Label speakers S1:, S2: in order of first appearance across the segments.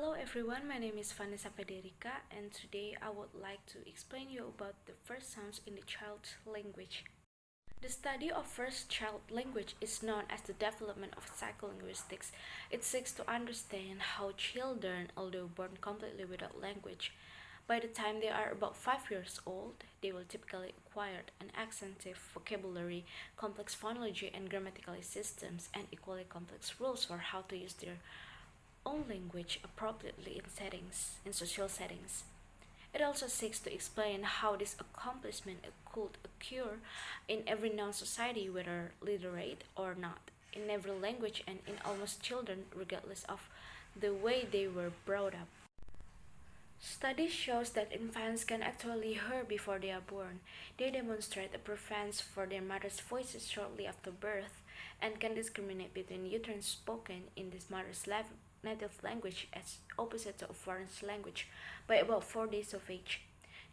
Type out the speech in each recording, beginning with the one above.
S1: Hello everyone, my name is Vanessa Federica and today I would like to explain you about the first sounds in the child's language. The study of first child language is known as the development of psycholinguistics. It seeks to understand how children, although born completely without language, by the time they are about 5 years old, they will typically acquire an extensive vocabulary, complex phonology and grammatical systems, and equally complex rules for how to use their own language appropriately in social settings. It also seeks to explain how this accomplishment could occur in every non-society, whether literate or not, in every language and in almost children, regardless of the way they were brought up. Studies shows that infants can actually hear before they are born. They demonstrate a preference for their mother's voices shortly after birth and can discriminate between utterance spoken in this mother's native language as opposite to a foreign language by about 4 days of age.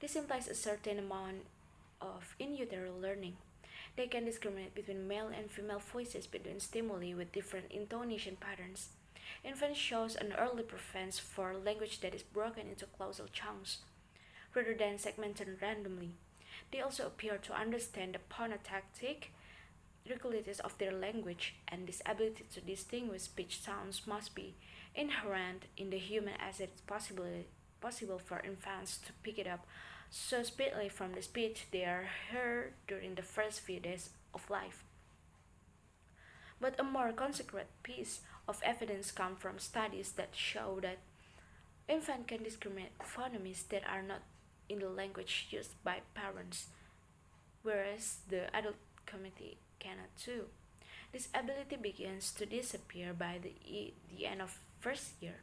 S1: This implies a certain amount of in utero learning. They can discriminate between male and female voices between stimuli with different intonation patterns. Infants shows an early preference for language that is broken into clausal chunks, rather than segmented randomly. They also appear to understand the phonotactic regulators of their language, and this ability to distinguish speech sounds must be inherent in the human as it is possible for infants to pick it up so speedily from the speech they are heard during the first few days of life. But a more concrete piece of evidence comes from studies that show that infants can discriminate phonemes that are not in the language used by parents, whereas the adult community cannot too. This ability begins to disappear by the end of first year,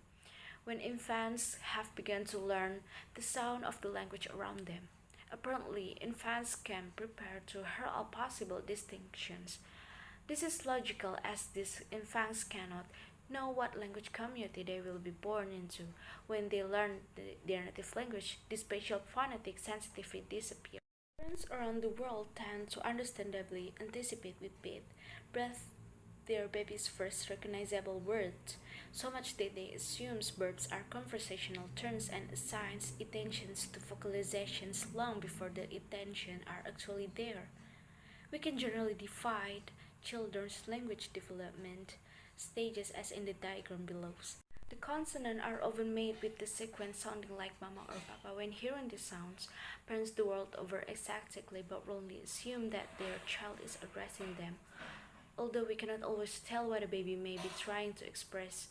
S1: when infants have begun to learn the sound of the language around them. Apparently, infants can prepare to hear all possible distinctions. This is logical as these infants cannot know what language community they will be born into. When they learn their native language, this spatial phonetic sensitivity disappears. Parents around the world tend to understandably anticipate with breath their baby's first recognizable words, so much that they assume verbs are conversational terms and assigns intentions to vocalizations long before the intentions are actually there. We can generally divide children's language development stages as in the diagram below. The consonants are often made with the sequence sounding like mama or papa. When hearing these sounds, parents the world over exactly but wrongly assume that their child is addressing them, although we cannot always tell what a baby may be trying to express.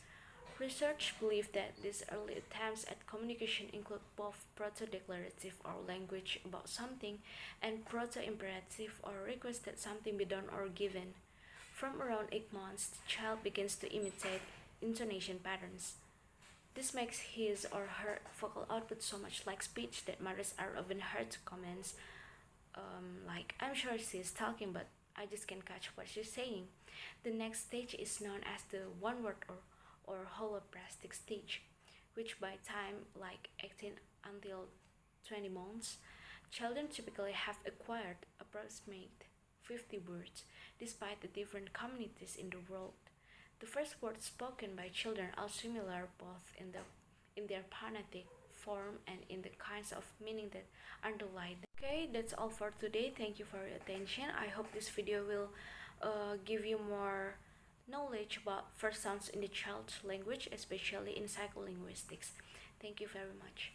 S1: Research believes that these early attempts at communication include both proto-declarative or language about something and proto-imperative or request that something be done or given. From around 8 months, the child begins to imitate intonation patterns. This makes his or her vocal output so much like speech that mothers are often heard to comment, like, I'm sure she's talking, but I just can't catch what she's saying. The next stage is known as the one word or holoplastic stage, which by time like 18 until 20 months, children typically have acquired approximate 50 words, despite the different communities in the world. The first words spoken by children are similar both in their phonetic form and in the kinds of meaning that underlie them. Okay, that's all for today. Thank you for your attention. I hope this video will give you more knowledge about first sounds in the child's language, especially in psycholinguistics. Thank you very much.